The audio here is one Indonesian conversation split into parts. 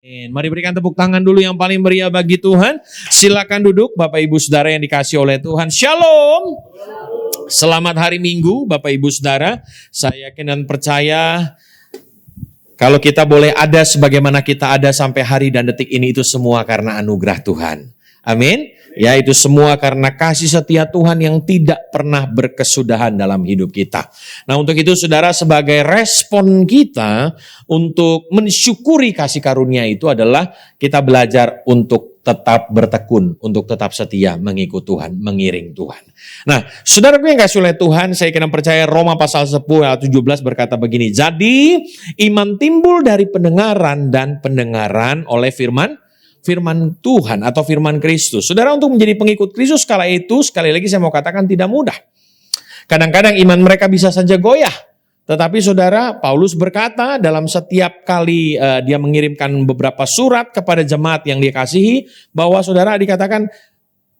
Mari berikan tepuk tangan dulu yang paling meriah bagi Tuhan. Silakan duduk Bapak Ibu Saudara yang dikasihi oleh Tuhan. Shalom. Selamat hari Minggu Bapak Ibu Saudara. Saya yakin dan percaya kalau kita boleh ada sebagaimana kita ada sampai hari dan detik ini itu semua karena anugerah Tuhan. Amin. Ya, itu semua karena kasih setia Tuhan yang tidak pernah berkesudahan dalam hidup kita. Nah, untuk itu saudara, sebagai respon kita untuk mensyukuri kasih karunia itu adalah kita belajar untuk tetap bertekun, untuk tetap setia mengikut Tuhan, mengiring Tuhan. Nah, saudaraku yang kasih oleh Tuhan, saya kena percaya Roma pasal 10 ayat 17 berkata begini. Jadi, iman timbul dari pendengaran dan pendengaran oleh firman Tuhan atau firman Kristus. Saudara, untuk menjadi pengikut Kristus kala itu, sekali lagi saya mau katakan tidak mudah. Kadang-kadang iman mereka bisa saja goyah. Tetapi saudara, Paulus berkata dalam setiap kali dia mengirimkan beberapa surat kepada jemaat yang dia kasihi, bahwa saudara dikatakan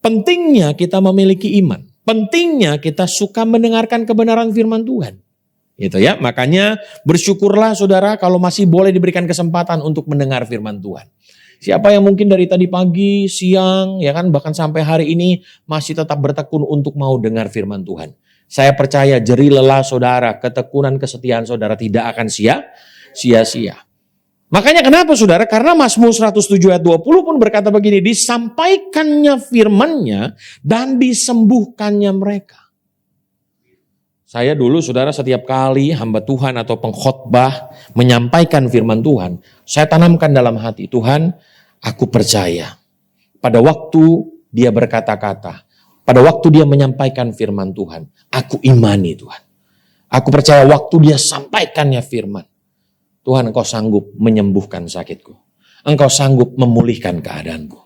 pentingnya kita memiliki iman. Pentingnya kita suka mendengarkan kebenaran firman Tuhan. Gitu ya, makanya bersyukurlah saudara kalau masih boleh diberikan kesempatan untuk mendengar firman Tuhan. Siapa yang mungkin dari tadi pagi, siang, ya kan, bahkan sampai hari ini masih tetap bertekun untuk mau dengar firman Tuhan. Saya percaya jerih lelah saudara, ketekunan, kesetiaan saudara tidak akan sia-sia. Makanya kenapa saudara? Karena Mazmur 107 ayat 20 pun berkata begini, disampaikannya firman-Nya dan disembuhkannya mereka. Saya dulu saudara setiap kali hamba Tuhan atau pengkhotbah menyampaikan firman Tuhan, saya tanamkan dalam hati, Tuhan, aku percaya pada waktu dia berkata-kata, pada waktu dia menyampaikan firman Tuhan, aku imani Tuhan. Aku percaya waktu dia sampaikannya firman, Tuhan, Engkau sanggup menyembuhkan sakitku. Engkau sanggup memulihkan keadaanku.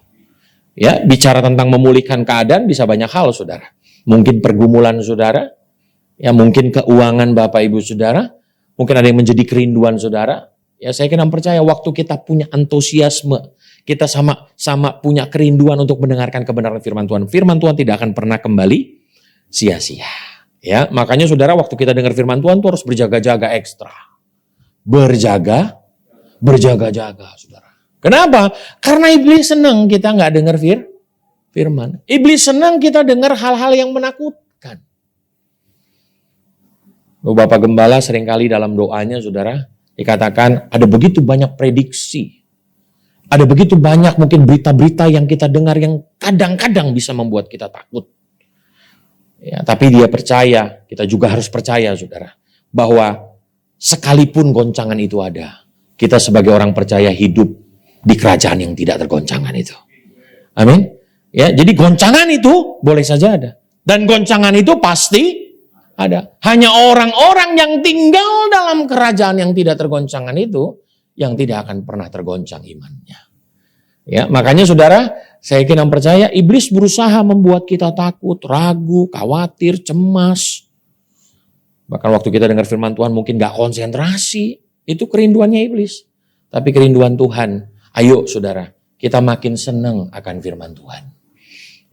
Ya, bicara tentang memulihkan keadaan bisa banyak hal saudara. Mungkin pergumulan saudara, ya mungkin keuangan Bapak Ibu Saudara, mungkin ada yang menjadi kerinduan saudara. Ya saya kena percaya waktu kita punya antusiasme, kita sama punya kerinduan untuk mendengarkan kebenaran firman Tuhan. Firman Tuhan tidak akan pernah kembali sia-sia. Ya, makanya saudara waktu kita dengar firman Tuhan tuh harus berjaga-jaga ekstra. Berjaga-jaga saudara. Kenapa? Karena iblis senang kita nggak dengar firman. Iblis senang kita dengar hal-hal yang menakutkan. Bapak Gembala seringkali dalam doanya saudara dikatakan ada begitu banyak prediksi. Ada begitu banyak mungkin berita-berita yang kita dengar yang kadang-kadang bisa membuat kita takut. Ya, tapi dia percaya, kita juga harus percaya saudara, bahwa sekalipun goncangan itu ada, kita sebagai orang percaya hidup di kerajaan yang tidak tergoncangkan itu. Amin. Ya, jadi goncangan itu boleh saja ada. Dan goncangan itu pasti ada. Hanya orang-orang yang tinggal dalam kerajaan yang tidak tergoncangkan itu yang tidak akan pernah tergoncang imannya. Ya, makanya saudara, saya yakin dan percaya iblis berusaha membuat kita takut, ragu, khawatir, cemas. Bahkan waktu kita dengar firman Tuhan mungkin gak konsentrasi. Itu kerinduannya iblis. Tapi kerinduan Tuhan, ayo saudara, kita makin senang akan firman Tuhan.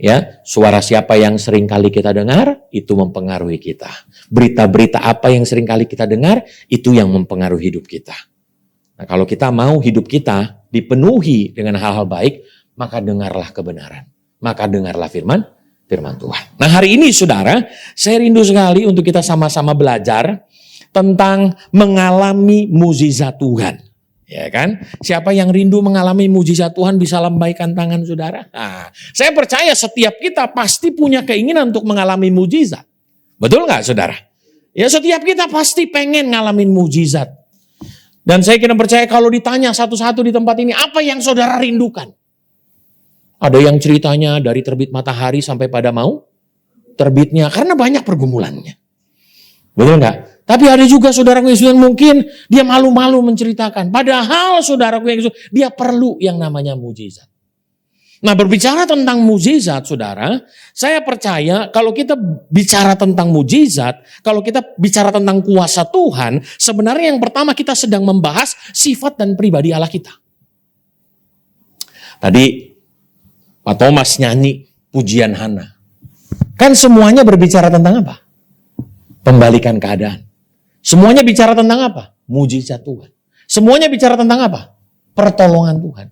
Ya, suara siapa yang sering kali kita dengar, itu mempengaruhi kita. Berita-berita apa yang sering kali kita dengar, itu yang mempengaruhi hidup kita. Nah, kalau kita mau hidup kita dipenuhi dengan hal-hal baik, maka dengarlah kebenaran. Maka dengarlah firman Tuhan. Nah, hari ini saudara, saya rindu sekali untuk kita sama-sama belajar tentang mengalami mukjizat Tuhan. Ya kan? Siapa yang rindu mengalami mukjizat Tuhan bisa lambaikan tangan saudara. Nah, saya percaya setiap kita pasti punya keinginan untuk mengalami mukjizat. Betul nggak saudara? Ya setiap kita pasti pengen ngalamin mukjizat. Dan saya kira percaya kalau ditanya satu-satu di tempat ini, apa yang saudara rindukan? Ada yang ceritanya dari terbit matahari sampai pada mau terbitnya, karena banyak pergumulannya. Betul nggak? Tapi ada juga saudaraku yang mungkin dia malu-malu menceritakan. Padahal saudaraku yang dia perlu yang namanya mukjizat. Nah, berbicara tentang mukjizat saudara, saya percaya kalau kita bicara tentang mukjizat, kalau kita bicara tentang kuasa Tuhan, sebenarnya yang pertama kita sedang membahas sifat dan pribadi Allah kita. Tadi Pak Thomas nyanyi pujian Hana. Kan semuanya berbicara tentang apa? Pembalikan keadaan. Semuanya bicara tentang apa? Mukjizat Tuhan. Semuanya bicara tentang apa? pertolongan Tuhan.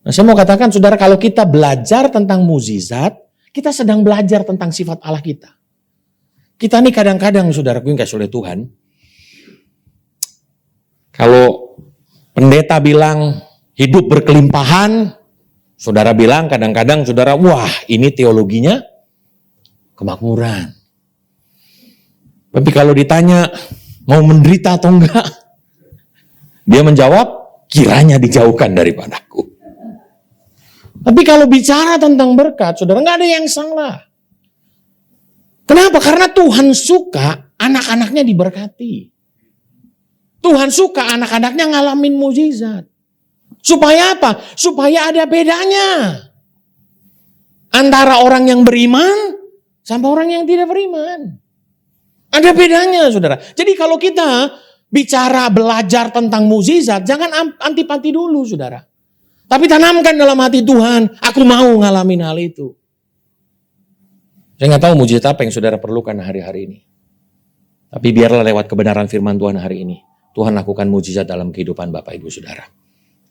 Nah, saya mau katakan saudara, kalau kita belajar tentang mukjizat, kita sedang belajar tentang sifat Allah kita. Kita nih kadang-kadang saudaraku yang kasih oleh Tuhan, kalau pendeta bilang hidup berkelimpahan, saudara bilang kadang-kadang saudara, wah ini teologinya kemakmuran. Tapi kalau ditanya mau menderita atau enggak, dia menjawab, kiranya dijauhkan daripadaku. Tapi kalau bicara tentang berkat, saudara, nggak ada yang salah. Kenapa? Karena Tuhan suka anak-anaknya diberkati. Tuhan suka anak-anaknya ngalamin mukjizat. Supaya apa? Supaya ada bedanya antara orang yang beriman sama orang yang tidak beriman. Ada bedanya, saudara. Jadi kalau kita bicara belajar tentang mukjizat, jangan antipati dulu, saudara. Tapi tanamkan dalam hati Tuhan, aku mau ngalamin hal itu. Saya nggak tahu mukjizat apa yang saudara perlukan hari-hari ini. Tapi biarlah lewat kebenaran firman Tuhan hari ini, Tuhan lakukan mukjizat dalam kehidupan Bapak Ibu Saudara.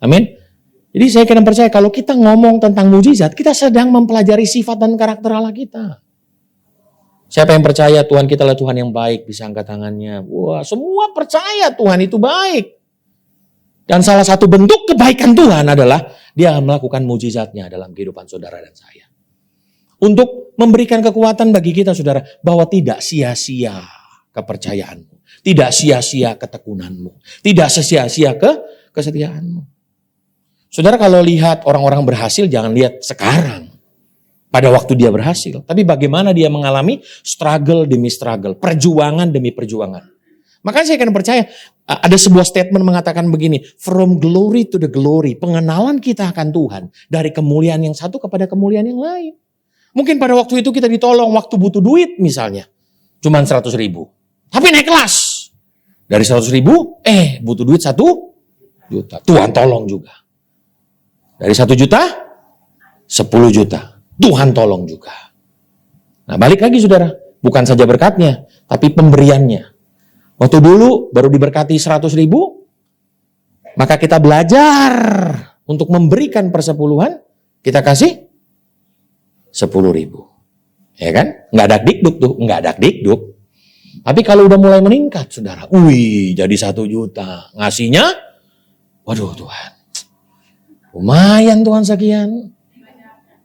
Amin. Jadi saya kira percaya kalau kita ngomong tentang mukjizat, kita sedang mempelajari sifat dan karakter Allah kita. Siapa yang percaya Tuhan kita adalah Tuhan yang baik, bisa angkat tangannya. Wah, semua percaya Tuhan itu baik. Dan salah satu bentuk kebaikan Tuhan adalah dia melakukan mukjizatnya dalam kehidupan saudara dan saya. Untuk memberikan kekuatan bagi kita saudara, bahwa tidak sia-sia kepercayaanmu. Tidak sia-sia ketekunanmu. Tidak sia-sia kesetiaanmu. Saudara kalau lihat orang-orang berhasil, jangan lihat sekarang. Pada waktu dia berhasil. Tapi bagaimana dia mengalami struggle demi struggle. Perjuangan demi perjuangan. Makanya saya akan percaya, ada sebuah statement mengatakan begini, from glory to the glory, pengenalan kita akan Tuhan, dari kemuliaan yang satu kepada kemuliaan yang lain. Mungkin pada waktu itu kita ditolong, waktu butuh duit misalnya, cuman 100.000. Tapi naik kelas, dari 100.000, butuh duit 1 juta, Tuhan tolong juga. Dari 1 juta, 10 juta, Tuhan tolong juga. Nah balik lagi saudara, bukan saja berkatnya, tapi pemberiannya. Waktu dulu baru diberkati 100.000, maka kita belajar untuk memberikan persepuluhan, kita kasih 10.000. Ya kan? Nggak ada dikduk tuh, nggak ada dikduk. Tapi kalau udah mulai meningkat, saudara, jadi 1 juta. Ngasihnya, waduh Tuhan, lumayan Tuhan sekian.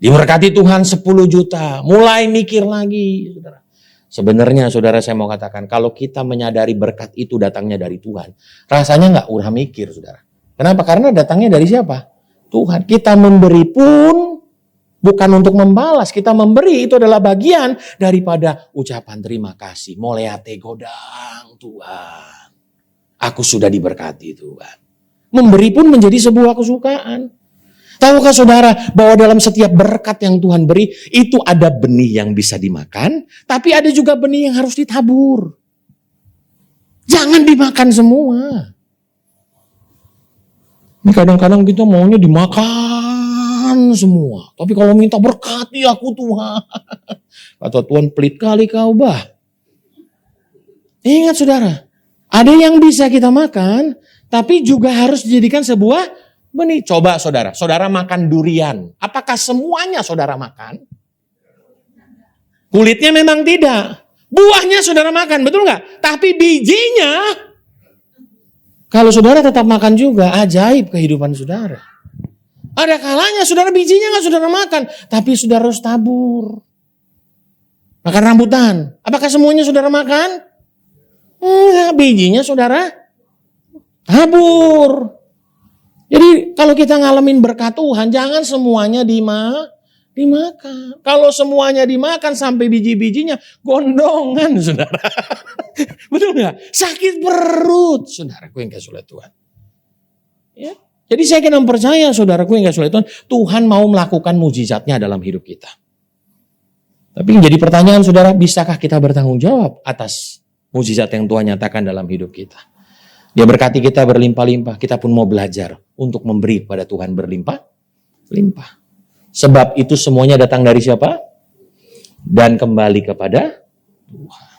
Diberkati Tuhan 10 juta, mulai mikir lagi, saudara. Sebenarnya saudara saya mau katakan, kalau kita menyadari berkat itu datangnya dari Tuhan, rasanya nggak usah mikir saudara. Kenapa? Karena datangnya dari siapa? Tuhan. Kita memberi pun bukan untuk membalas, kita memberi itu adalah bagian daripada ucapan terima kasih. Moleate godang Tuhan. Aku sudah diberkati Tuhan. Memberi pun menjadi sebuah kesukaan. Tahukah saudara bahwa dalam setiap berkat yang Tuhan beri, itu ada benih yang bisa dimakan, tapi ada juga benih yang harus ditabur. Jangan dimakan semua. Ini kadang-kadang kita maunya dimakan semua. Tapi kalau minta berkati aku Tuhan. Kata Tuhan, pelit kali kau bah. Ingat saudara, ada yang bisa kita makan, tapi juga harus dijadikan sebuah benih. Coba saudara makan durian. Apakah semuanya saudara makan? Kulitnya memang tidak. Buahnya saudara makan, betul nggak? Tapi bijinya, kalau saudara tetap makan juga, ajaib kehidupan saudara. Ada kalanya saudara bijinya nggak saudara makan, tapi saudara harus tabur. Makan rambutan. Apakah semuanya saudara makan? Enggak, bijinya saudara tabur. Jadi kalau kita ngalamin berkat Tuhan, jangan semuanya dimakan. Kalau semuanya dimakan sampai biji-bijinya gondongan, saudara. Betul nggak? Sakit perut, saudaraku yang kasih oleh Tuhan. Ya. Jadi saya kena percaya, saudaraku yang kasih oleh Tuhan, Tuhan mau melakukan mukjizatnya dalam hidup kita. Tapi yang jadi pertanyaan, saudara, bisakah kita bertanggung jawab atas mukjizat yang Tuhan nyatakan dalam hidup kita? Dia berkati kita berlimpah-limpah, kita pun mau belajar untuk memberi kepada Tuhan berlimpah-limpah. Sebab itu semuanya datang dari siapa? Dan kembali kepada Tuhan.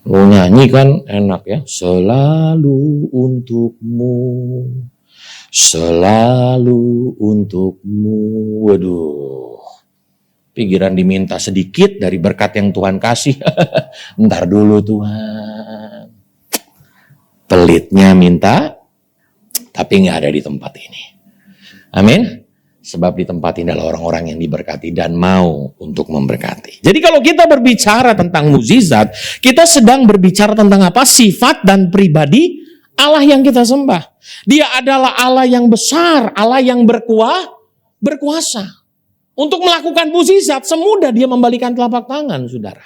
Lo nyanyi kan enak ya. Selalu untukmu. Selalu untukmu. Waduh. Pikiran diminta sedikit dari berkat yang Tuhan kasih. Ntar dulu Tuhan. Pelitnya minta, tapi nggak ada di tempat ini. Amin. Sebab di tempat ini adalah orang-orang yang diberkati dan mau untuk memberkati. Jadi kalau kita berbicara tentang mukjizat, kita sedang berbicara tentang apa? Sifat dan pribadi Allah yang kita sembah. Dia adalah Allah yang besar, Allah yang berkuasa. Untuk melakukan mukjizat, semudah dia membalikan telapak tangan, saudara.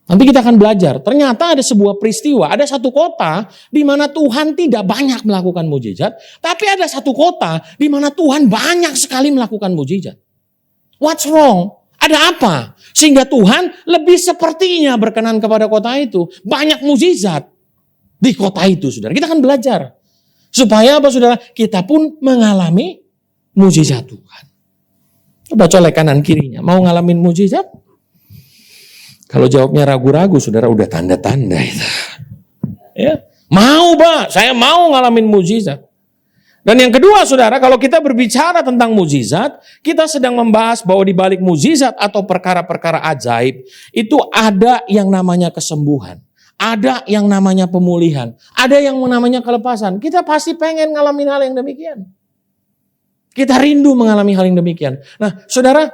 Nanti kita akan belajar, ternyata ada sebuah peristiwa, ada satu kota di mana Tuhan tidak banyak melakukan mukjizat, tapi ada satu kota di mana Tuhan banyak sekali melakukan mukjizat. What's wrong? Ada apa? Sehingga Tuhan lebih sepertinya berkenan kepada kota itu. Banyak mukjizat di kota itu, saudara. Kita akan belajar. Supaya apa, saudara? Kita pun mengalami mukjizat Tuhan. Coba colek kanan kirinya. Mau ngalamin mukjizat? Kalau jawabnya ragu-ragu, saudara, udah tanda-tanda itu. Ya, mau Pak, saya mau ngalamin mukjizat. Dan yang kedua, saudara, kalau kita berbicara tentang mukjizat, kita sedang membahas bahwa di balik mukjizat atau perkara-perkara ajaib, itu ada yang namanya kesembuhan. Ada yang namanya pemulihan. Ada yang namanya kelepasan. Kita pasti pengen ngalamin hal yang demikian. Kita rindu mengalami hal yang demikian. Nah, saudara,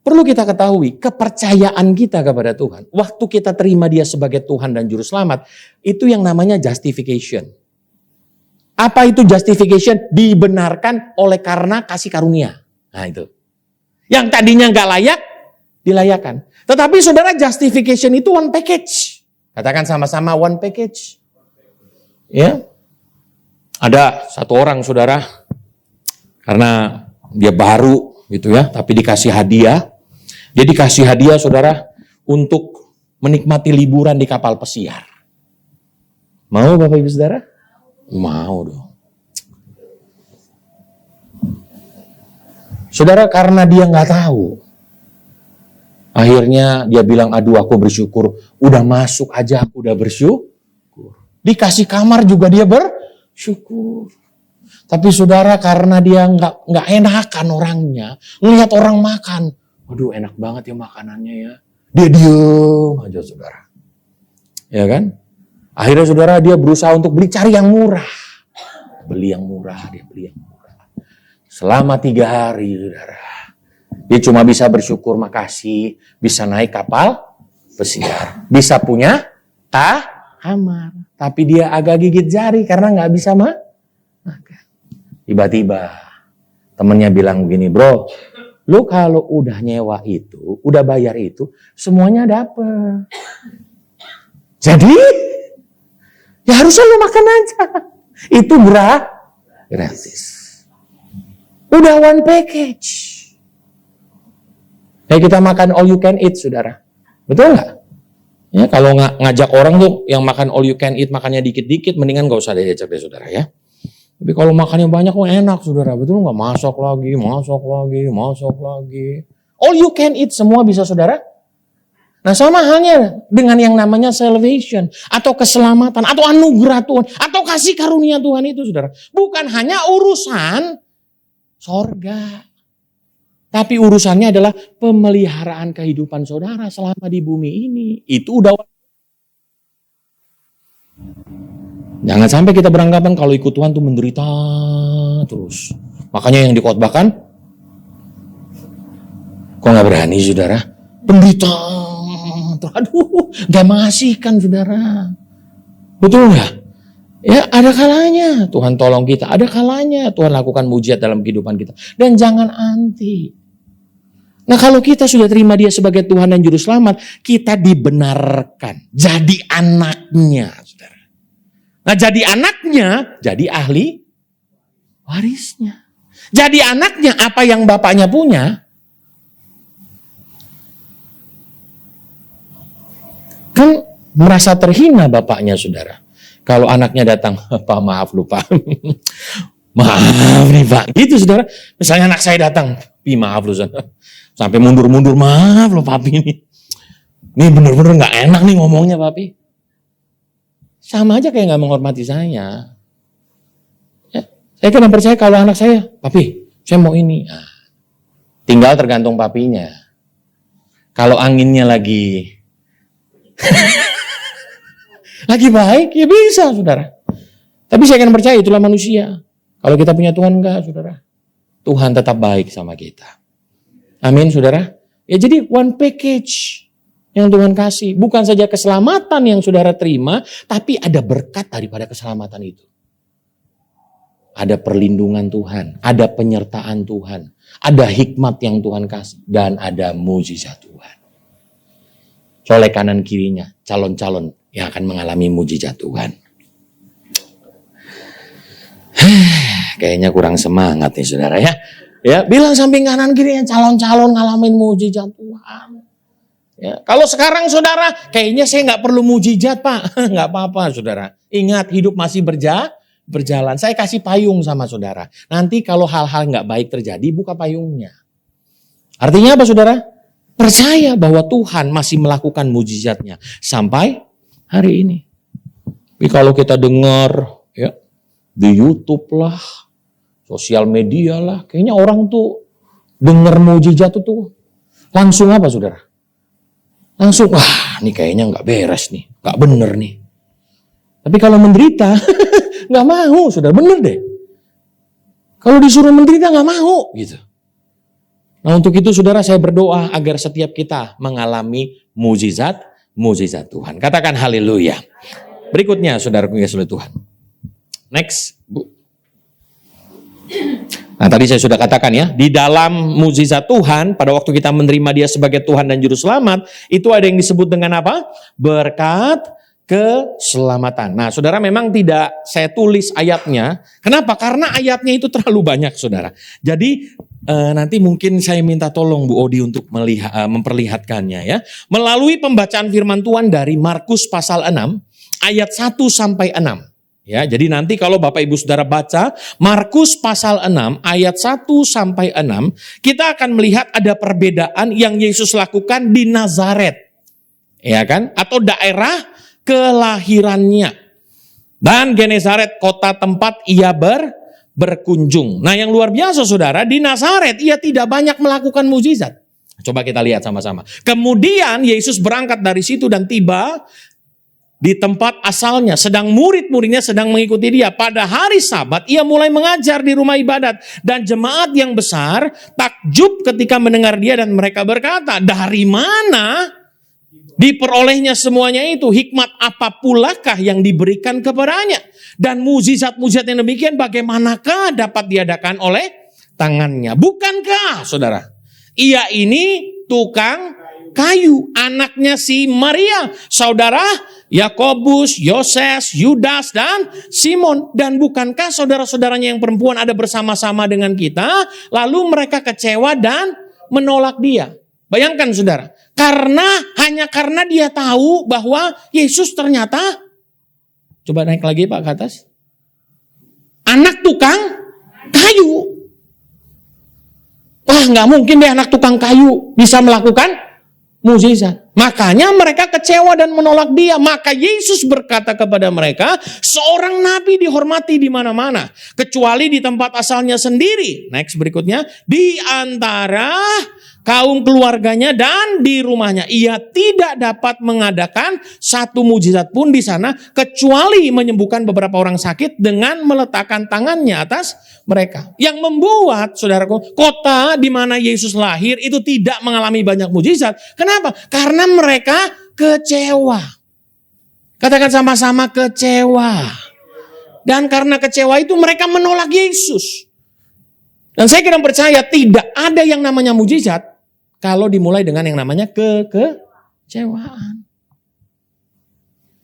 perlu kita ketahui, kepercayaan kita kepada Tuhan, waktu kita terima dia sebagai Tuhan dan Juru Selamat, itu yang namanya justification. Apa itu justification? Dibenarkan oleh karena kasih karunia. Nah itu. Yang tadinya nggak layak, dilayakkan. Tetapi saudara, justification itu one package. Katakan sama-sama one package. Ya. Ada satu orang, saudara, karena dia baru gitu ya, tapi dikasih hadiah. Dia dikasih hadiah, saudara, untuk menikmati liburan di kapal pesiar. Mau Bapak Ibu Saudara? Mau dong. Saudara, karena dia nggak tahu, akhirnya dia bilang, aduh aku bersyukur, udah masuk aja aku udah bersyukur. Dikasih kamar juga dia bersyukur. Tapi saudara, karena dia nggak enakan orangnya, ngelihat orang makan, waduh enak banget ya makanannya ya. Dia diem aja, saudara. Ya kan? Akhirnya saudara, dia berusaha untuk cari yang murah. Beli yang murah, dia beli yang murah. Selama 3 hari, saudara. Dia cuma bisa bersyukur, makasih. Bisa naik kapal pesiar. Bisa punya kamar. Tapi dia agak gigit jari karena nggak bisa makan. Tiba-tiba temennya bilang begini, bro, lu kalau udah nyewa itu, udah bayar itu, semuanya dapet. Jadi, ya harusnya lu makan aja. Itu gratis. Udah one package. Kayak kita makan all you can eat, saudara. Betul nggak? Ya, kalau ngajak orang tuh yang makan all you can eat, makannya dikit-dikit, mendingan gak usah diajak deh, saudara ya. Tapi kalau makannya banyak, enak, saudara. Betul nggak? Masak lagi. All you can eat, semua bisa, saudara. Nah, sama halnya dengan yang namanya salvation, atau keselamatan, atau anugerah Tuhan, atau kasih karunia Tuhan itu, saudara. Bukan hanya urusan sorga. Tapi urusannya adalah pemeliharaan kehidupan saudara selama di bumi ini. Itu udah. Jangan sampai kita beranggapan kalau ikut Tuhan tuh menderita terus. Makanya yang dikhotbahkan, kok gak berani, saudara? Penderita. Aduh, gak mengasihkan, saudara. Betul gak? Ya, ada kalanya Tuhan tolong kita. Ada kalanya Tuhan lakukan mujizat dalam kehidupan kita. Dan jangan anti. Nah, kalau kita sudah terima dia sebagai Tuhan dan Juru Selamat, kita dibenarkan. Jadi anaknya, saudara. Nah, jadi anaknya, jadi ahli warisnya. Jadi anaknya, apa yang bapaknya punya, kan merasa terhina bapaknya, saudara. Kalau anaknya datang, Pak maaf lupa. Maaf nih Pak. Gitu, saudara. Misalnya anak saya datang, Pi maaf lu, saudara. Sampai mundur-mundur, maaf loh papi ini. Ini bener-bener gak enak nih ngomongnya papi. Sama aja kayak gak menghormati saya. Ya, saya kan percaya kalau anak saya, papi, saya mau ini. Nah, tinggal tergantung papinya. Kalau anginnya lagi lagi baik, ya bisa, saudara. Tapi saya kan percaya itulah manusia. Kalau kita punya Tuhan enggak, saudara. Tuhan tetap baik sama kita. Amin, saudara. Ya jadi one package yang Tuhan kasih. Bukan saja keselamatan yang saudara terima, tapi ada berkat daripada keselamatan itu. Ada perlindungan Tuhan, ada penyertaan Tuhan, ada hikmat yang Tuhan kasih, dan ada mujizat Tuhan. Oleh kanan kirinya, calon-calon yang akan mengalami mujizat Tuhan. Kayaknya kurang semangat nih saudara ya. Ya, bilang samping kanan kirinya calon-calon ngalamin mujizat Tuhan. Ya, kalau sekarang saudara, kayaknya saya nggak perlu mujizat pak, nggak apa-apa saudara. Ingat hidup masih berjalan. Saya kasih payung sama saudara. Nanti kalau hal-hal nggak baik terjadi, buka payungnya. Artinya apa saudara? Percaya bahwa Tuhan masih melakukan mujizatnya sampai hari ini. Tapi kalau kita dengar ya di YouTube lah, sosial media lah, kayaknya orang tuh dengar mujizat itu langsung apa saudara? Langsung, wah ini kayaknya nggak beres nih, nggak bener nih. Tapi kalau menderita, nggak mau, saudara, bener deh. Kalau disuruh menderita nggak mau, gitu. Nah untuk itu saudara saya berdoa agar setiap kita mengalami mujizat Tuhan. Katakan haleluya. Berikutnya saudaraku yang kasih Tuhan. Next, Bu. Nah tadi saya sudah katakan ya, di dalam mujizat Tuhan, pada waktu kita menerima dia sebagai Tuhan dan Juru Selamat, itu ada yang disebut dengan apa? Berkat keselamatan. Nah saudara memang tidak saya tulis ayatnya. Kenapa? Karena ayatnya itu terlalu banyak saudara. Jadi nanti mungkin saya minta tolong Bu Odi untuk memperlihatkannya ya. Melalui pembacaan firman Tuhan dari Markus pasal 6, ayat 1 sampai 6. Ya, jadi nanti kalau Bapak Ibu Saudara baca Markus pasal 6 ayat 1 sampai 6, kita akan melihat ada perbedaan yang Yesus lakukan di Nazaret. Ya kan? Atau daerah kelahirannya. Dan Genesaret, kota tempat ia berkunjung. Nah, yang luar biasa Saudara, di Nazaret ia tidak banyak melakukan mujizat. Coba kita lihat sama-sama. Kemudian Yesus berangkat dari situ dan tiba di tempat asalnya, sedang murid-muridnya sedang mengikuti dia. Pada hari Sabat ia mulai mengajar di rumah ibadat. Dan jemaat yang besar takjub ketika mendengar dia dan mereka berkata, dari mana diperolehnya semuanya itu? Hikmat apa pulakah yang diberikan kepadanya? Dan mujizat-mujizat yang demikian bagaimanakah dapat diadakan oleh tangannya? Bukankah saudara, ia ini tukang kayu, anaknya si Maria, saudara Yakobus, Yoses, Yudas, dan Simon. Dan bukankah saudara-saudaranya yang perempuan ada bersama-sama dengan kita? Lalu mereka kecewa dan menolak dia. Bayangkan saudara, hanya karena dia tahu bahwa Yesus ternyata, coba naik lagi Pak ke atas, anak tukang kayu. Wah nggak mungkin deh anak tukang kayu bisa melakukan mujizat. Makanya mereka kecewa dan menolak dia. Maka Yesus berkata kepada mereka, seorang nabi dihormati di mana-mana, kecuali di tempat asalnya sendiri. Next berikutnya, di antara kaum keluarganya dan di rumahnya. Ia tidak dapat mengadakan satu mujizat pun di sana, kecuali menyembuhkan beberapa orang sakit dengan meletakkan tangannya atas mereka. Yang membuat, saudaraku, kota di mana Yesus lahir itu tidak mengalami banyak mujizat. Kenapa? Karena mereka kecewa. Katakan sama-sama kecewa. Dan karena kecewa itu mereka menolak Yesus. Dan saya kira percaya tidak ada yang namanya mujizat kalau dimulai dengan yang namanya kekecewaan.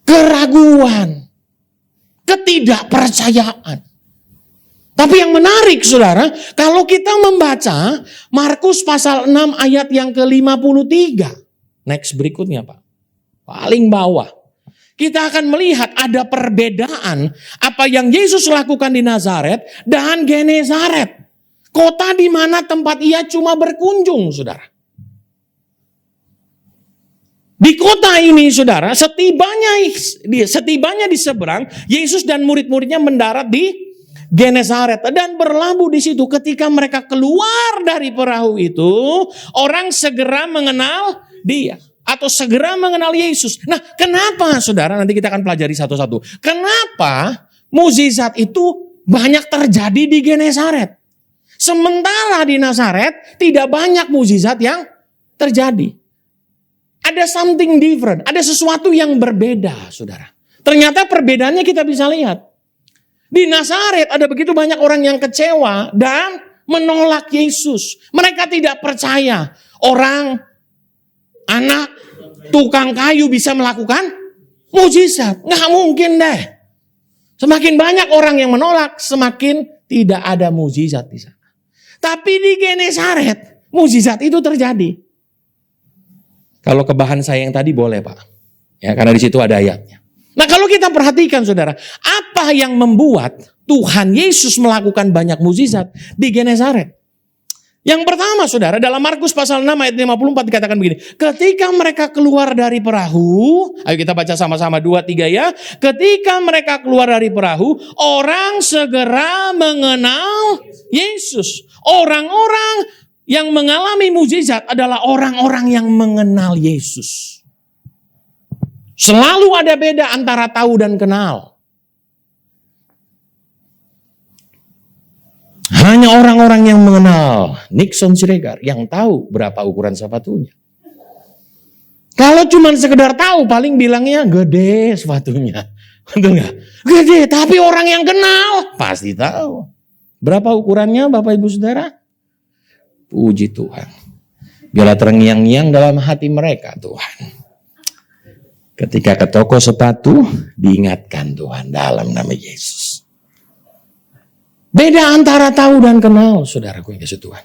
Keraguan. Ketidakpercayaan. Tapi yang menarik saudara, kalau kita membaca Markus pasal 6 ayat yang ke-53. Next berikutnya Pak. Paling bawah. Kita akan melihat ada perbedaan apa yang Yesus lakukan di Nazaret dan Genesaret. Kota di mana tempat ia cuma berkunjung, saudara. Di kota ini saudara, setibanya di seberang, Yesus dan murid-muridnya mendarat di Genesaret dan berlabuh di situ. Ketika mereka keluar dari perahu itu, orang segera mengenal dia atau segera mengenal Yesus. Nah, kenapa saudara? Nanti kita akan pelajari satu-satu. Kenapa mukjizat itu banyak terjadi di Genesaret? Sementara di Nazaret tidak banyak mukjizat yang terjadi. Ada something different, ada sesuatu yang berbeda, saudara. Ternyata perbedaannya kita bisa lihat. Di Nazaret ada begitu banyak orang yang kecewa dan menolak Yesus. Mereka tidak percaya orang, anak, tukang kayu bisa melakukan mukjizat. Nggak mungkin deh. Semakin banyak orang yang menolak, semakin tidak ada mukjizat di sana. Tapi di Genesaret, mukjizat itu terjadi. Kalau ke bahan saya yang tadi boleh Pak. Ya, karena di situ ada ayatnya. Nah, kalau kita perhatikan saudara, apa yang membuat Tuhan Yesus melakukan banyak mukjizat di Genesaret? Yang pertama saudara, dalam Markus pasal 6 ayat 54 dikatakan begini. Ketika mereka keluar dari perahu, ayo kita baca sama-sama 2-3 ya. Ketika mereka keluar dari perahu, orang segera mengenal Yesus. Orang-orang yang mengalami mukjizat adalah orang-orang yang mengenal Yesus. Selalu ada beda antara tahu dan kenal. Hanya orang-orang yang mengenal Nixon Siregar yang tahu berapa ukuran sepatunya. Kalau cuma sekedar tahu paling bilangnya gede sepatunya. Betul nggak? Gede, tapi orang yang kenal pasti tahu. Berapa ukurannya Bapak Ibu Saudara? Puji Tuhan. Biarlah terngiang-ngiang dalam hati mereka Tuhan. Ketika ke toko sepatu, diingatkan Tuhan dalam nama Yesus. Beda antara tahu dan kenal, saudaraku yang kasih Tuhan.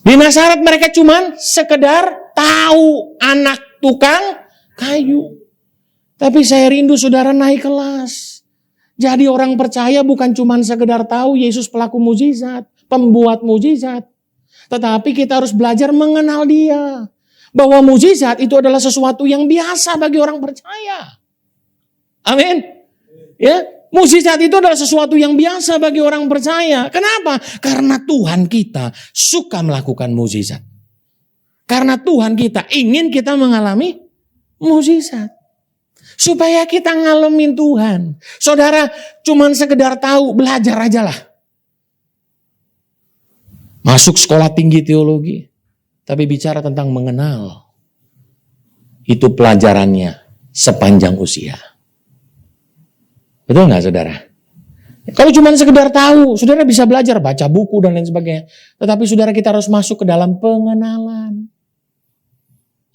Di Nazaret mereka cuman sekedar tahu anak tukang kayu. Tapi saya rindu saudara naik kelas. Jadi orang percaya bukan cuman sekedar tahu Yesus pelaku mukjizat, pembuat mukjizat. Tetapi kita harus belajar mengenal dia. Bahwa mukjizat itu adalah sesuatu yang biasa bagi orang percaya. Amin. Ya, mukjizat itu adalah sesuatu yang biasa bagi orang percaya. Kenapa? Karena Tuhan kita suka melakukan mukjizat. Karena Tuhan kita ingin kita mengalami mukjizat. Supaya kita ngalamin Tuhan. Saudara, cuman sekedar tahu, belajar aja lah. Masuk sekolah tinggi teologi. Tapi bicara tentang mengenal. Itu pelajarannya sepanjang usia. Betul nggak saudara? Kalau cuma sekedar tahu, saudara bisa belajar, baca buku dan lain sebagainya. Tetapi saudara kita harus masuk ke dalam pengenalan.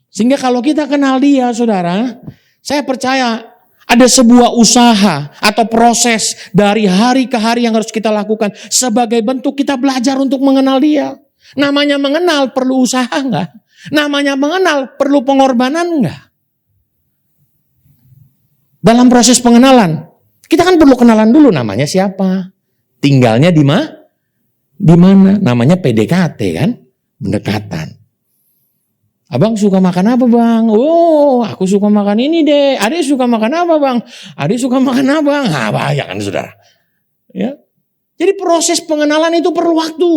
Sehingga kalau kita kenal dia saudara, saya percaya ada sebuah usaha atau proses dari hari ke hari yang harus kita lakukan. Sebagai bentuk kita belajar untuk mengenal dia. Namanya mengenal perlu usaha enggak? Namanya mengenal perlu pengorbanan enggak? Dalam proses pengenalan, kita kan perlu kenalan dulu namanya siapa? Tinggalnya di mana? Namanya PDKT kan? Pendekatan. Abang suka makan apa bang? Oh, aku suka makan ini deh. Adik suka makan apa bang? Adik suka makan apa? Nah, bahaya kan saudara. Ya. Jadi proses pengenalan itu perlu waktu.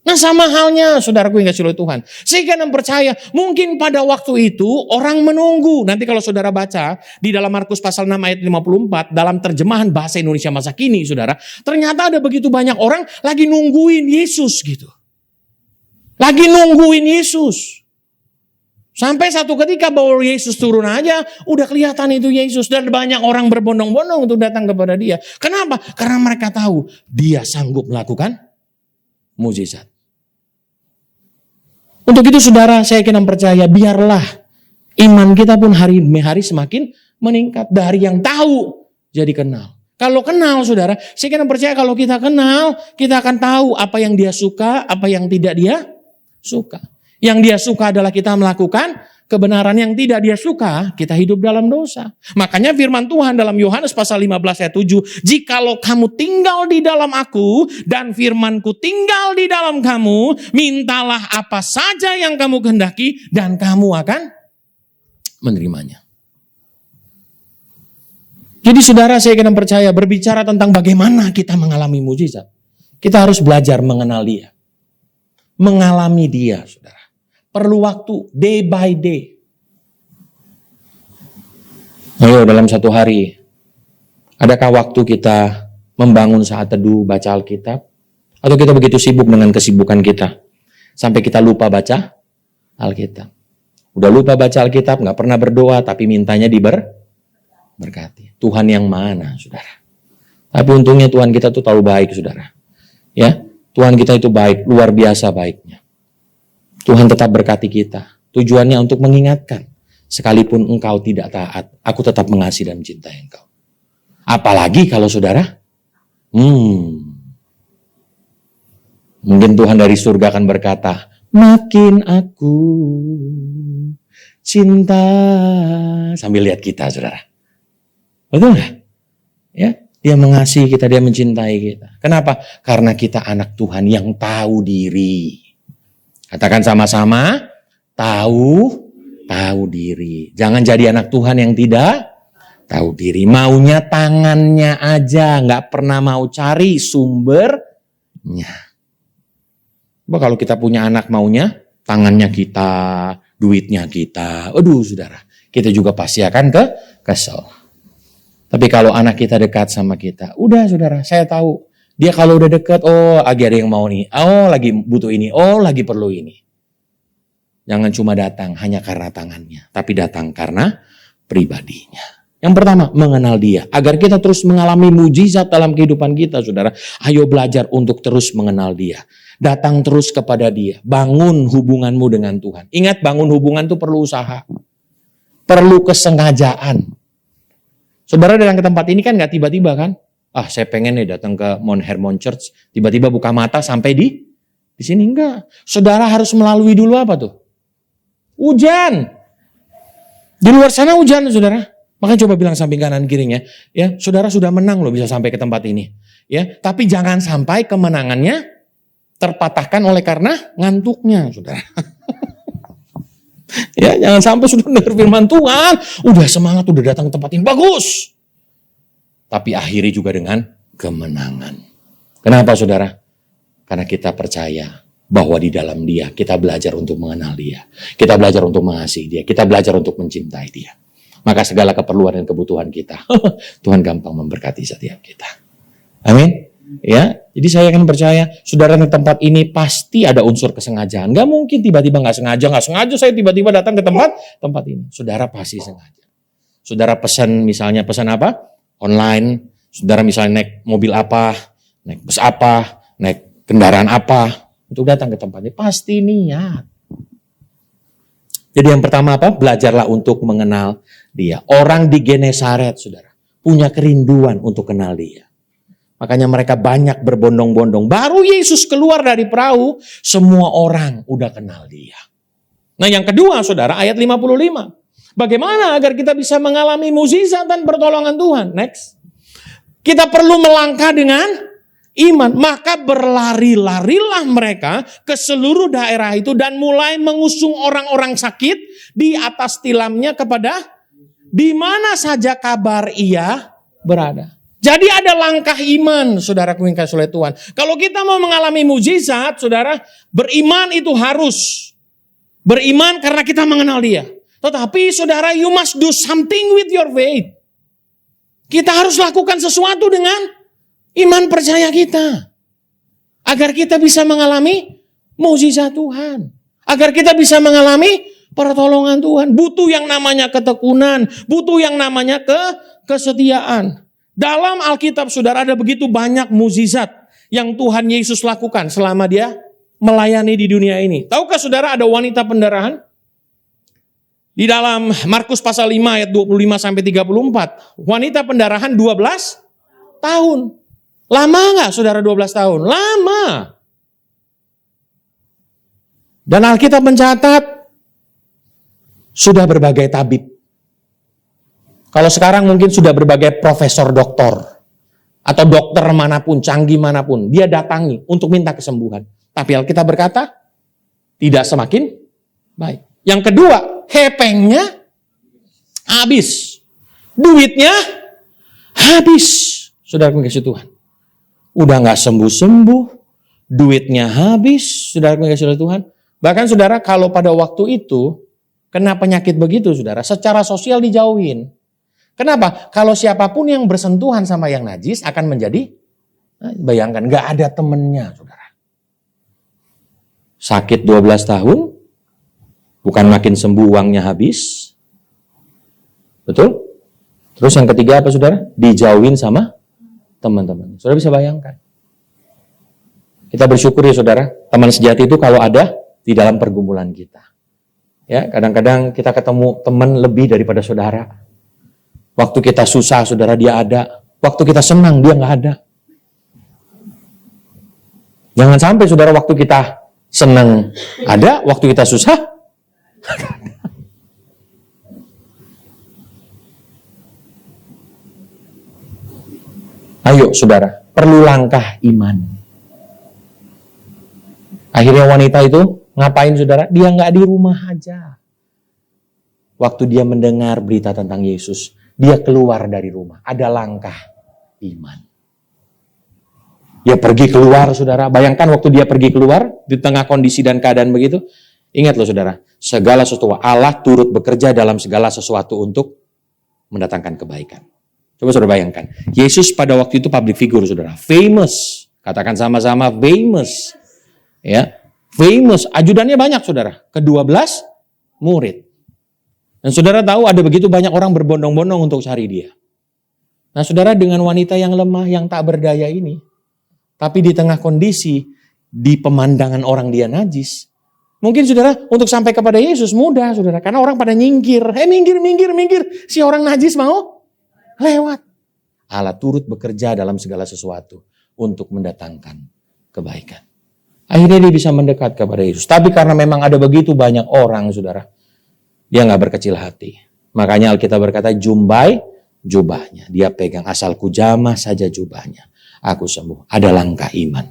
Nah sama halnya saudaraku yang kasih oleh Tuhan. Sehingga yang percaya mungkin pada waktu itu orang menunggu. Nanti kalau saudara baca di dalam Markus pasal 6 ayat 54. Dalam terjemahan bahasa Indonesia masa kini saudara. Ternyata ada begitu banyak orang lagi nungguin Yesus gitu. Lagi nungguin Yesus. Sampai satu ketika bahwa Yesus turun aja. Udah kelihatan itu Yesus. Dan banyak orang berbondong-bondong untuk datang kepada dia. Kenapa? Karena mereka tahu dia sanggup melakukan mukjizat. Untuk itu saudara, saya kira percaya biarlah iman kita pun hari demi hari semakin meningkat. Dari yang tahu jadi kenal. Kalau kenal saudara, saya kira percaya kalau kita kenal, kita akan tahu apa yang dia suka, apa yang tidak dia suka. Yang dia suka adalah kita melakukan kebenaran, yang tidak dia suka, kita hidup dalam dosa. Makanya firman Tuhan dalam Yohanes pasal 15 ayat 7, jikalau kamu tinggal di dalam aku dan firmanku tinggal di dalam kamu, mintalah apa saja yang kamu kehendaki dan kamu akan menerimanya. Jadi saudara, saya kena percaya berbicara tentang bagaimana kita mengalami mujizat. Kita harus belajar mengenal dia. Mengalami dia, saudara. Perlu waktu, day by day. Ayo dalam satu hari, adakah waktu kita membangun saat teduh, baca Alkitab? Atau kita begitu sibuk dengan kesibukan kita, sampai kita lupa baca Alkitab. Udah lupa baca Alkitab, gak pernah berdoa, tapi mintanya berkati. Tuhan yang mana, saudara? Tapi untungnya Tuhan kita tuh tahu baik, saudara. Ya, Tuhan kita itu baik, luar biasa baiknya. Tuhan tetap berkati kita. Tujuannya untuk mengingatkan, sekalipun engkau tidak taat, aku tetap mengasihi dan mencintai engkau. Apalagi kalau saudara, mungkin Tuhan dari surga akan berkata, makin aku cinta, sambil lihat kita, saudara. Betul nggak? Ya, dia mengasihi kita, dia mencintai kita. Kenapa? Karena kita anak Tuhan yang tahu diri. Katakan sama-sama, tahu diri. Jangan jadi anak Tuhan yang tidak tahu diri. Maunya tangannya aja, nggak pernah mau cari sumbernya. Kalau kita punya anak maunya tangannya kita, duitnya kita. Aduh saudara, kita juga pasti akan kesel. Tapi kalau anak kita dekat sama kita, udah saudara, saya tahu. Dia kalau udah dekat, oh lagi ada yang mau nih, oh lagi butuh ini, oh lagi perlu ini. Jangan cuma datang hanya karena tangannya, tapi datang karena pribadinya. Yang pertama, mengenal dia. Agar kita terus mengalami mujizat dalam kehidupan kita, saudara. Ayo belajar untuk terus mengenal dia. Datang terus kepada dia. Bangun hubunganmu dengan Tuhan. Ingat, bangun hubungan itu perlu usaha. Perlu kesengajaan. Saudara datang ke tempat ini kan gak tiba-tiba kan? Saya pengen nih datang ke Mount Hermon Church. Tiba-tiba buka mata sampai di sini. Enggak. Saudara harus melalui dulu apa tuh? Hujan. Di luar sana hujan, saudara. Makanya coba bilang samping kanan kirinya, ya, saudara sudah menang loh bisa sampai ke tempat ini. Ya, tapi jangan sampai kemenangannya terpatahkan oleh karena ngantuknya, saudara. Ya, jangan sampai sudah dengar firman Tuhan, udah semangat, udah datang ke tempat ini, bagus. Tapi akhiri juga dengan kemenangan. Kenapa, saudara? Karena kita percaya bahwa di dalam dia kita belajar untuk mengenal dia. Kita belajar untuk mengasihi dia. Kita belajar untuk mencintai dia. Maka segala keperluan dan kebutuhan kita, Tuhan gampang memberkati setiap kita. Amin. Ya, jadi saya akan percaya, saudara di tempat ini pasti ada unsur kesengajaan. Gak mungkin tiba-tiba gak sengaja saya tiba-tiba datang ke tempat ini. Saudara pasti sengaja. Saudara pesan apa? Online. Saudara misalnya naik mobil apa, naik bus apa, naik kendaraan apa, untuk datang ke tempat ini. Pasti niat. Jadi yang pertama apa? Belajarlah untuk mengenal dia. Orang di Genesaret, saudara, punya kerinduan untuk kenal dia. Makanya mereka banyak berbondong-bondong. Baru Yesus keluar dari perahu, semua orang udah kenal dia. Nah yang kedua, saudara, ayat 55. Bagaimana agar kita bisa mengalami mukjizat dan pertolongan Tuhan? Next. Kita perlu melangkah dengan iman. Maka berlari-larilah mereka ke seluruh daerah itu dan mulai mengusung orang-orang sakit di atas tilamnya kepada di mana saja kabar ia berada. Jadi ada langkah iman, saudara yang dikasihi oleh Tuhan. Kalau kita mau mengalami mukjizat, saudara, beriman itu harus. Beriman karena kita mengenal dia. Tetapi saudara, you must do something with your faith. Kita harus lakukan sesuatu dengan iman percaya kita. Agar kita bisa mengalami mukjizat Tuhan. Agar kita bisa mengalami pertolongan Tuhan. Butuh yang namanya ketekunan. Butuh yang namanya kesetiaan. Dalam Alkitab, saudara, ada begitu banyak mukjizat yang Tuhan Yesus lakukan selama dia melayani di dunia ini. Tahukah saudara ada wanita pendarahan? Di dalam Markus pasal 5 ayat 25-34. Wanita pendarahan 12 tahun. Lama nggak saudara 12 tahun? Lama. Dan Alkitab mencatat sudah berbagai tabib. Kalau sekarang mungkin sudah berbagai profesor doktor. Atau dokter manapun, canggih manapun. Dia datangi untuk minta kesembuhan. Tapi Alkitab berkata tidak semakin baik. Yang kedua, hepengnya Habis. Duitnya habis. Saudara kasih Tuhan. Udah gak sembuh-sembuh. Duitnya habis. Saudara kasih Tuhan. Bahkan saudara kalau pada waktu itu kena penyakit begitu saudara. Secara sosial dijauhin. Kenapa? Kalau siapapun yang bersentuhan sama yang najis akan menjadi. Bayangkan gak ada temennya saudara. Sakit 12 tahun. Bukan makin sembuh uangnya habis. Betul? Terus yang ketiga apa saudara? Dijauhin sama teman-teman. Saudara bisa bayangkan. Kita bersyukur ya saudara. Teman sejati itu kalau ada di dalam pergumulan kita. Ya, kadang-kadang kita ketemu teman lebih daripada saudara. Waktu kita susah saudara dia ada. Waktu kita senang dia nggak ada. Jangan sampai saudara waktu kita senang ada, waktu kita susah ayo saudara, perlu langkah iman. Akhirnya wanita itu ngapain saudara? Dia nggak di rumah aja. Waktu dia mendengar berita tentang Yesus, dia keluar dari rumah. Ada langkah iman. Dia pergi keluar saudara. Bayangkan waktu dia pergi keluar, di tengah kondisi dan keadaan begitu. Ingat loh saudara, segala sesuatu Allah turut bekerja dalam segala sesuatu untuk mendatangkan kebaikan. Coba saudara bayangkan, Yesus pada waktu itu public figure saudara, famous, katakan sama-sama famous, ya, famous, ajudannya banyak saudara, ke-12 murid. Dan saudara tahu ada begitu banyak orang berbondong-bondong untuk cari dia. Nah saudara dengan wanita yang lemah, yang tak berdaya ini, tapi di tengah kondisi, di pemandangan orang dia najis, mungkin saudara untuk sampai kepada Yesus mudah saudara, karena orang pada nyingkir, minggir, si orang najis mau lewat. Allah turut bekerja dalam segala sesuatu untuk mendatangkan kebaikan. Akhirnya dia bisa mendekat kepada Yesus. Tapi karena memang ada begitu banyak orang, saudara, dia nggak berkecil hati. Makanya Alkitab berkata, jumbai jubahnya. Dia pegang, asalku jamah saja jubahnya, aku sembuh. Ada langkah iman.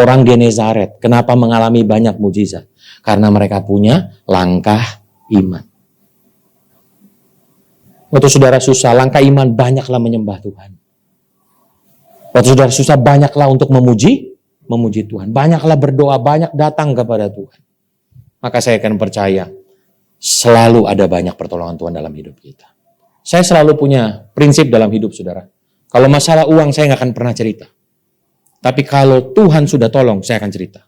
Orang di Nazaret, kenapa mengalami banyak mujizat? Karena mereka punya langkah iman. Waktu saudara susah, langkah iman banyaklah menyembah Tuhan. Waktu saudara susah, banyaklah untuk memuji Tuhan. Banyaklah berdoa, banyak datang kepada Tuhan. Maka saya akan percaya, selalu ada banyak pertolongan Tuhan dalam hidup kita. Saya selalu punya prinsip dalam hidup saudara. Kalau masalah uang, saya nggak akan pernah cerita. Tapi kalau Tuhan sudah tolong, saya akan cerita.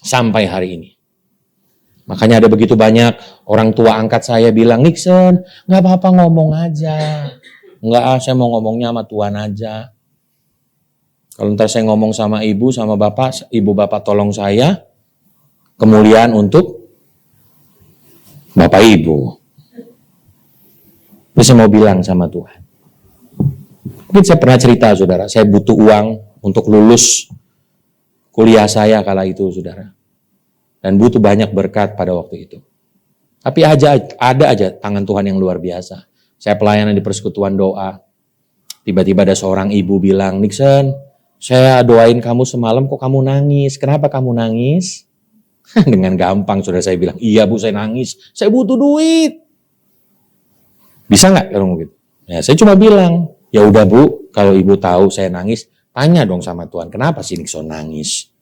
Sampai hari ini. Makanya ada begitu banyak orang tua angkat saya bilang, Nixon, gak apa-apa ngomong aja. Enggak, saya mau ngomongnya sama Tuhan aja. Kalau ntar saya ngomong sama ibu, sama bapak, ibu bapak tolong saya. Kemuliaan untuk bapak ibu. Terus saya mau bilang sama Tuhan. Mungkin saya pernah cerita saudara, saya butuh uang untuk lulus kuliah saya kala itu saudara. Dan butuh banyak berkat pada waktu itu. Tapi ada aja tangan Tuhan yang luar biasa. Saya pelayanan di persekutuan doa. Tiba-tiba ada seorang ibu bilang, Nixon, saya doain kamu semalam kok kamu nangis. Kenapa kamu nangis? Dengan gampang saudara saya bilang, iya bu saya nangis. Saya butuh duit. Bisa nggak kalau gitu? Ya, saya cuma bilang, ya udah bu, kalau ibu tahu saya nangis, tanya dong sama Tuhan, kenapa sih Nixon nangis?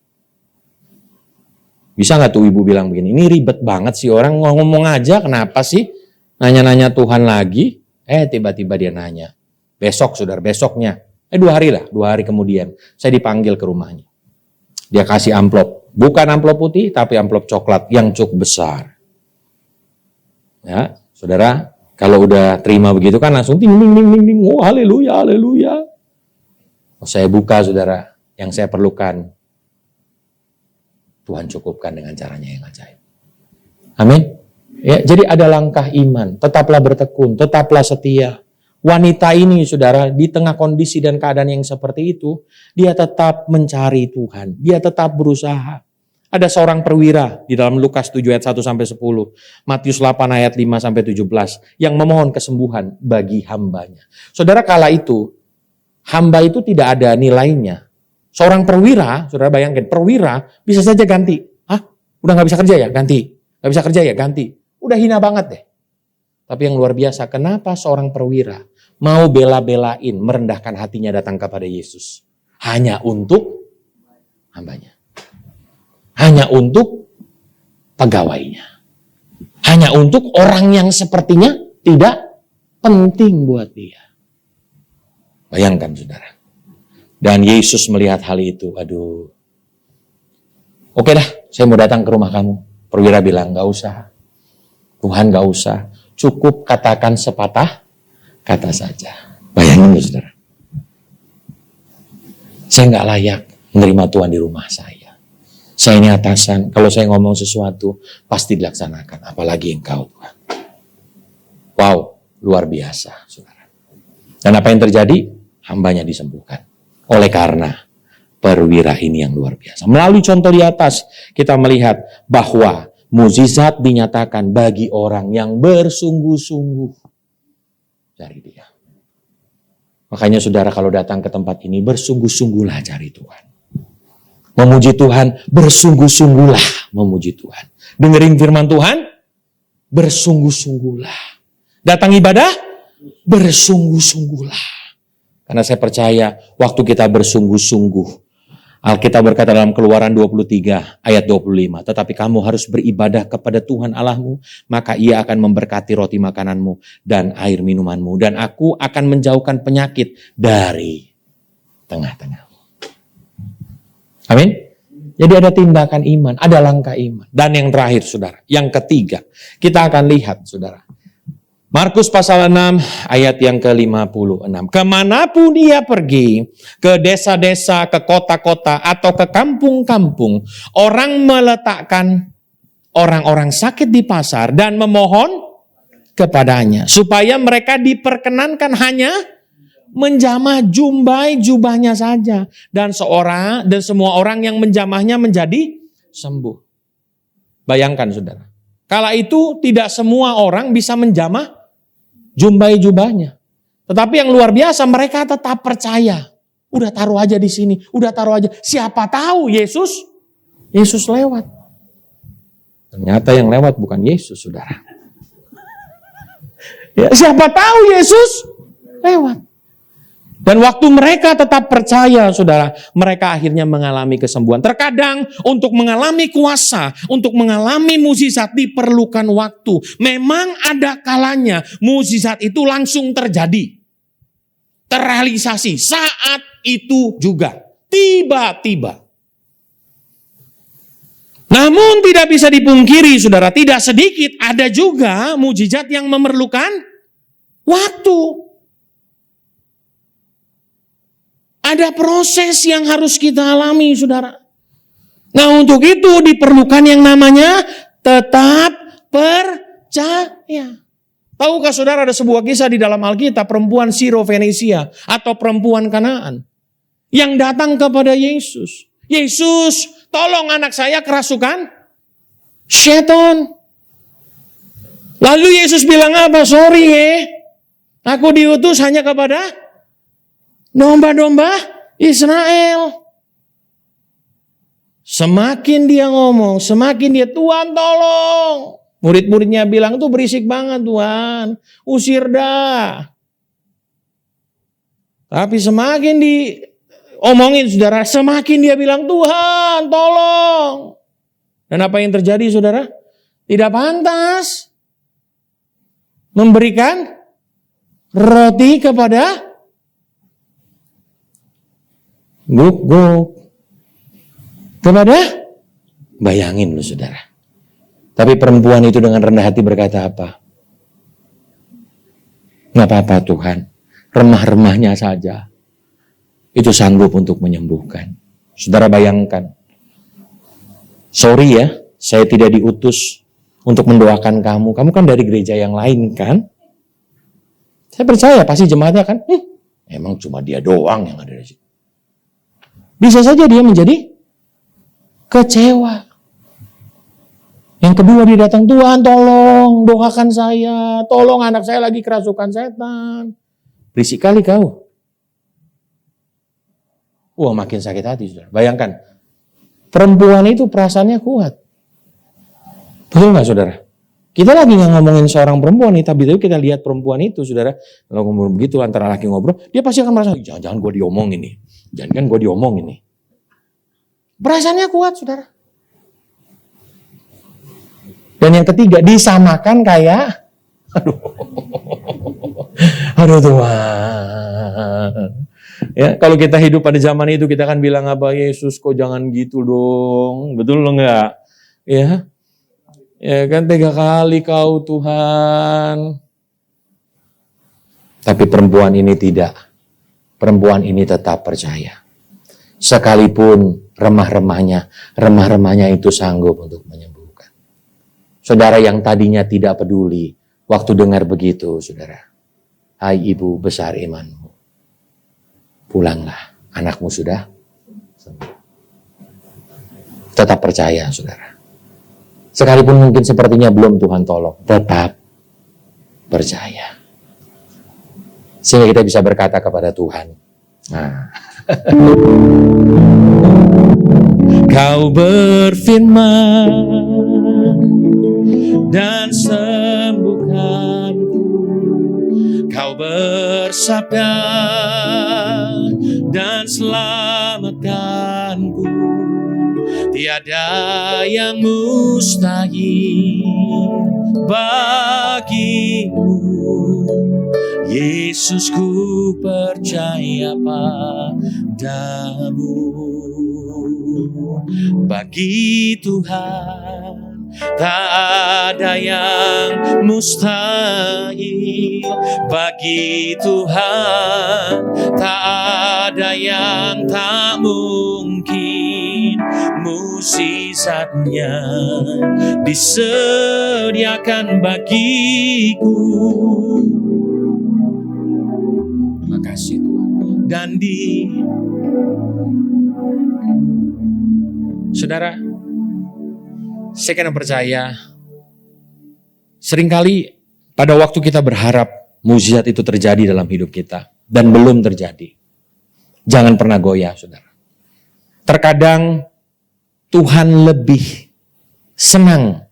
Bisa nggak tuh ibu bilang begini, ini ribet banget sih orang ngomong aja, kenapa sih nanya-nanya Tuhan lagi? Tiba-tiba dia nanya. Besok saudara, besoknya. 2 hari kemudian, saya dipanggil ke rumahnya. Dia kasih amplop, bukan amplop putih, tapi amplop coklat yang cukup besar. Ya, saudara, kalau udah terima begitu kan langsung ting, oh haleluya, haleluya. Saya buka saudara, yang saya perlukan. Tuhan cukupkan dengan caranya yang ajaib. Amin. Ya, jadi ada langkah iman. Tetaplah bertekun, tetaplah setia. Wanita ini, saudara, di tengah kondisi dan keadaan yang seperti itu, dia tetap mencari Tuhan. Dia tetap berusaha. Ada seorang perwira di dalam Lukas 7 ayat 1-10, Matius 8 ayat 5-17, yang memohon kesembuhan bagi hambanya. Saudara, kala itu, hamba itu tidak ada nilainya. Seorang perwira, saudara bayangkan, perwira bisa saja ganti. Udah gak bisa kerja ya? Ganti. Gak bisa kerja ya? Ganti. Udah hina banget deh. Tapi yang luar biasa, kenapa seorang perwira mau bela-belain, merendahkan hatinya datang kepada Yesus? Hanya untuk hambanya. Hanya untuk pegawainya. Hanya untuk orang yang sepertinya tidak penting buat dia. Bayangkan saudara. Dan Yesus melihat hal itu, aduh. Oke dah, saya mau datang ke rumah kamu. Perwira bilang, gak usah. Tuhan gak usah. Cukup katakan sepatah kata saja. Bayangin ya saudara. Saya gak layak menerima Tuhan di rumah saya. Saya ini atasan, kalau saya ngomong sesuatu, pasti dilaksanakan. Apalagi engkau Tuhan. Wow, luar biasa saudara. Dan apa yang terjadi? Hambanya disembuhkan. Oleh karena perwira ini yang luar biasa. Melalui contoh di atas, kita melihat bahwa mukjizat dinyatakan bagi orang yang bersungguh-sungguh cari dia. Makanya saudara kalau datang ke tempat ini, bersungguh-sungguhlah cari Tuhan. Memuji Tuhan, bersungguh-sungguhlah memuji Tuhan. Dengerin firman Tuhan, bersungguh-sungguhlah. Datang ibadah, bersungguh-sungguhlah. Karena saya percaya waktu kita bersungguh-sungguh, Alkitab berkata dalam Keluaran 23 ayat 25, tetapi kamu harus beribadah kepada Tuhan Allahmu, maka Ia akan memberkati roti makananmu dan air minumanmu, dan aku akan menjauhkan penyakit dari tengah-tengahmu. Amin. Jadi ada tindakan iman, ada langkah iman. Dan yang terakhir saudara, yang ketiga, kita akan lihat saudara. Markus pasal 6 ayat yang ke-56. Kemanapun dia pergi, ke desa-desa, ke kota-kota, atau ke kampung-kampung, orang meletakkan orang-orang sakit di pasar dan memohon kepadanya. Supaya mereka diperkenankan hanya menjamah jumbai jubahnya saja. Dan semua orang yang menjamahnya menjadi sembuh. Bayangkan saudara. Kala itu tidak semua orang bisa menjamah jumbai jubahnya. Tetapi yang luar biasa mereka tetap percaya. Udah taruh aja di sini, udah taruh aja. Siapa tahu Yesus lewat. Ternyata yang lewat bukan Yesus, saudara. Ya, siapa tahu Yesus lewat. Dan waktu mereka tetap percaya, saudara, mereka akhirnya mengalami kesembuhan. Terkadang untuk mengalami kuasa, untuk mengalami mukjizat diperlukan waktu. Memang ada kalanya mukjizat itu langsung terjadi. Terrealisasi saat itu juga. Tiba-tiba. Namun tidak bisa dipungkiri, saudara, tidak sedikit ada juga mukjizat yang memerlukan waktu. Ada proses yang harus kita alami, saudara. Nah, untuk itu diperlukan yang namanya tetap percaya. Tahukah saudara ada sebuah kisah di dalam Alkitab, perempuan Siro-Fenisia atau perempuan Kanaan yang datang kepada Yesus. Yesus, tolong anak saya kerasukan setan. Lalu Yesus bilang apa? Sorry aku diutus hanya kepada domba-domba Israel. Semakin dia ngomong, semakin dia, Tuhan tolong. Murid-muridnya bilang, tuh berisik banget Tuhan, usir dah. Tapi semakin diomongin saudara, semakin dia bilang, Tuhan tolong. Dan apa yang terjadi saudara? Tidak pantas memberikan roti kepada guguk. Kepada, bayangin lu saudara. Tapi perempuan itu dengan rendah hati berkata apa? Gak apa-apa Tuhan, remah-remahnya saja itu sanggup untuk menyembuhkan. Saudara bayangkan, sorry ya, saya tidak diutus untuk mendoakan kamu. Kamu kan dari gereja yang lain kan? Saya percaya pasti jemaatnya kan, emang cuma dia doang yang ada di situ. Bisa saja dia menjadi kecewa. Yang kedua dia datang, Tuhan tolong doakan saya, tolong anak saya lagi kerasukan setan. Berisik kali kau. Wah makin sakit hati saudara. Bayangkan, perempuan itu perasaannya kuat. Betul gak saudara? Kita lagi nggak ngomongin seorang perempuan nih, tapi kita lihat perempuan itu, saudara. Kalau ngomong begitu antara laki ngobrol, dia pasti akan merasa, jangan gue diomongin nih. Jangan kan gue diomongin nih. Perasaannya kuat, saudara. Dan yang ketiga, disamakan kayak, aduh Tuhan. Ya, kalau kita hidup pada zaman itu, kita akan bilang apa, Yesus kok jangan gitu dong. Betul lo enggak? Ya. Ya kan, tega kali kau Tuhan. Tapi perempuan ini tidak. Perempuan ini tetap percaya. Sekalipun remah-remahnya itu sanggup untuk menyembuhkan. Saudara yang tadinya tidak peduli, waktu dengar begitu, saudara. Hai ibu besar imanmu. Pulanglah, anakmu sudah sembuh. Tetap percaya, saudara. Sekalipun mungkin sepertinya belum Tuhan tolong, tetap percaya. Sehingga kita bisa berkata kepada Tuhan, nah. Kau berfirman dan sembuhkanku. Kau bersabda dan selamatkanku. Tiada yang mustahil bagimu. Yesus, ku percaya padamu. Bagi Tuhan tak ada yang mustahil. Bagi Tuhan tak ada yang tak mungkin. Mukjizatnya disediakan bagiku. Terima kasih Tuhan. Dan saudara, saya kena percaya, seringkali pada waktu kita berharap mukjizat itu terjadi dalam hidup kita, dan belum terjadi. Jangan pernah goyah, saudara. Terkadang Tuhan lebih senang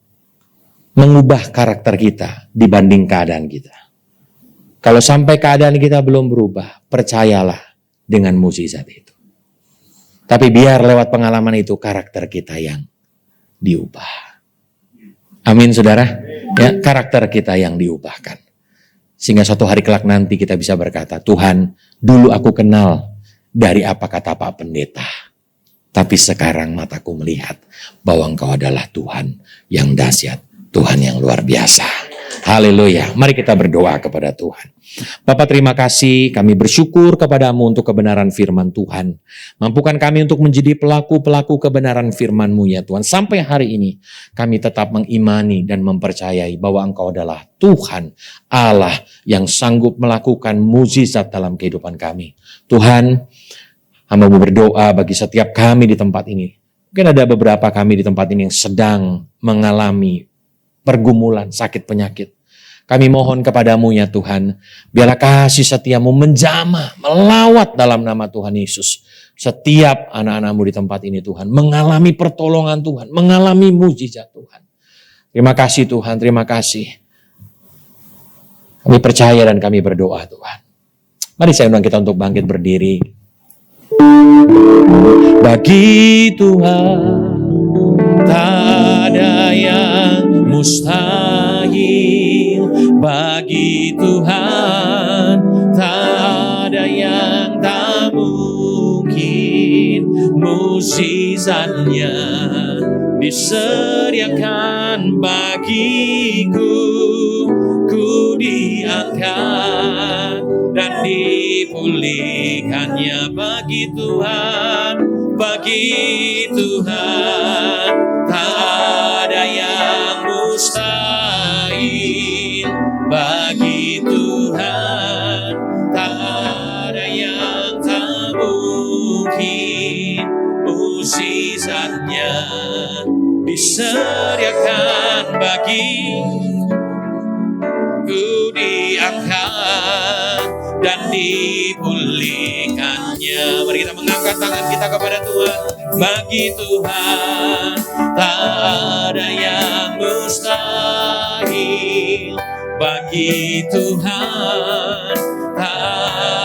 mengubah karakter kita dibanding keadaan kita. Kalau sampai keadaan kita belum berubah, percayalah dengan mukjizat itu. Tapi biar lewat pengalaman itu karakter kita yang diubah. Amin, saudara. Ya, karakter kita yang diubahkan. Sehingga suatu hari kelak nanti kita bisa berkata, Tuhan, dulu aku kenal dari apa kata Pak Pendeta. Tapi sekarang mataku melihat bahwa Engkau adalah Tuhan yang dahsyat, Tuhan yang luar biasa. Haleluya. Mari kita berdoa kepada Tuhan. Bapa, terima kasih, kami bersyukur kepadamu untuk kebenaran firman Tuhan. Mampukan kami untuk menjadi pelaku-pelaku kebenaran firman-Mu ya Tuhan. Sampai hari ini kami tetap mengimani dan mempercayai bahwa Engkau adalah Tuhan Allah yang sanggup melakukan mukjizat dalam kehidupan kami. Tuhan, hamba-Mu berdoa bagi setiap kami di tempat ini. Mungkin ada beberapa kami di tempat ini yang sedang mengalami pergumulan, sakit penyakit. Kami mohon kepadamu ya Tuhan, biarlah kasih setia-Mu menjamah, melawat dalam nama Tuhan Yesus. Setiap anak-anak-Mu di tempat ini Tuhan, mengalami pertolongan Tuhan, mengalami mukjizat Tuhan. Terima kasih Tuhan, terima kasih. Kami percaya dan kami berdoa Tuhan. Mari saya undang kita untuk bangkit berdiri. Bagi Tuhan tak ada yang mustahil. Bagi Tuhan tak ada yang tak mungkin. Mukjizatnya disediakan bagiku. Ku diangkat dan dipulihkannya bagi Tuhan. Bagi Tuhan tak ada yang mustahil. Bagi Tuhan tak ada yang tak mungkin. Mukjizatnya disediakan bagiku, diangkat dan dipulihkannya. Mari kita mengangkat tangan kita kepada Tuhan. bagi Tuhan tak ada yang mustahil. Bagi Tuhan tak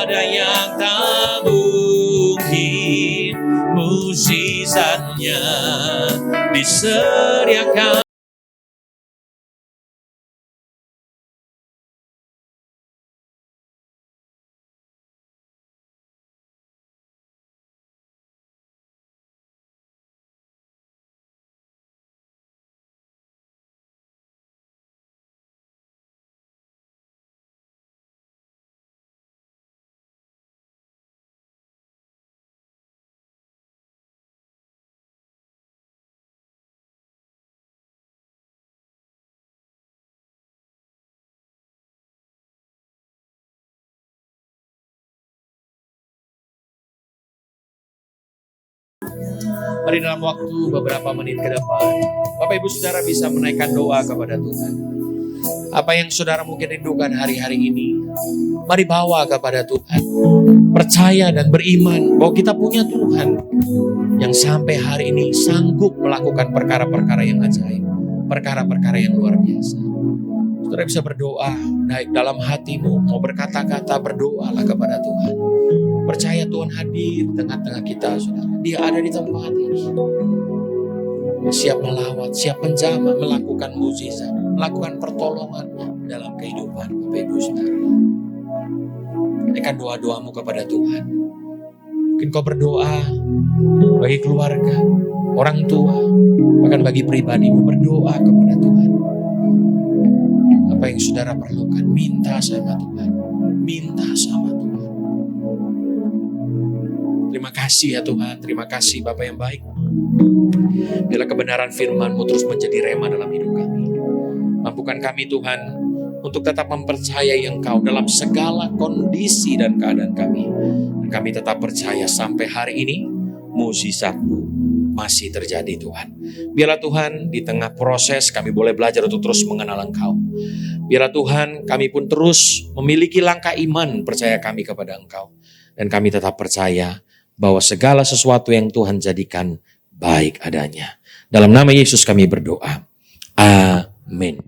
ada yang tak mungkin. Mukjizatnya disediakan. Mari dalam waktu beberapa menit ke depan, Bapak Ibu Saudara bisa menaikkan doa kepada Tuhan. Apa yang saudara mungkin rindukan hari-hari ini, mari bawa kepada Tuhan. Percaya dan beriman bahwa kita punya Tuhan yang sampai hari ini sanggup melakukan perkara-perkara yang ajaib, perkara-perkara yang luar biasa. Saudara bisa berdoa, naik dalam hatimu, mau berkata-kata, berdoalah kepada Tuhan. Percaya Tuhan hadir di tengah-tengah kita, saudara. Dia ada di tempat ini. Dia siap melawat, siap menjamah, melakukan mukjizat, melakukan pertolongannya dalam kehidupan Bapak Ibu Saudara. Naikkan doa-doamu kepada Tuhan. Mungkin kau berdoa bagi keluarga, orang tua, bahkan bagi pribadimu, berdoa kepada Tuhan. Apa yang saudara perlukan, minta sama Tuhan. Minta sama Tuhan. Terima kasih ya Tuhan, terima kasih Bapa yang baik. Bila kebenaran firman-Mu terus menjadi rema dalam hidup kami. Mampukan kami Tuhan untuk tetap mempercayai Engkau dalam segala kondisi dan keadaan kami. Dan kami tetap percaya sampai hari ini mukjizat-Mu masih terjadi Tuhan. Biarlah Tuhan di tengah proses kami boleh belajar untuk terus mengenal Engkau. Biarlah Tuhan kami pun terus memiliki langkah iman percaya kami kepada Engkau. Dan kami tetap percaya bahwa segala sesuatu yang Tuhan jadikan baik adanya. Dalam nama Yesus kami berdoa. Amin.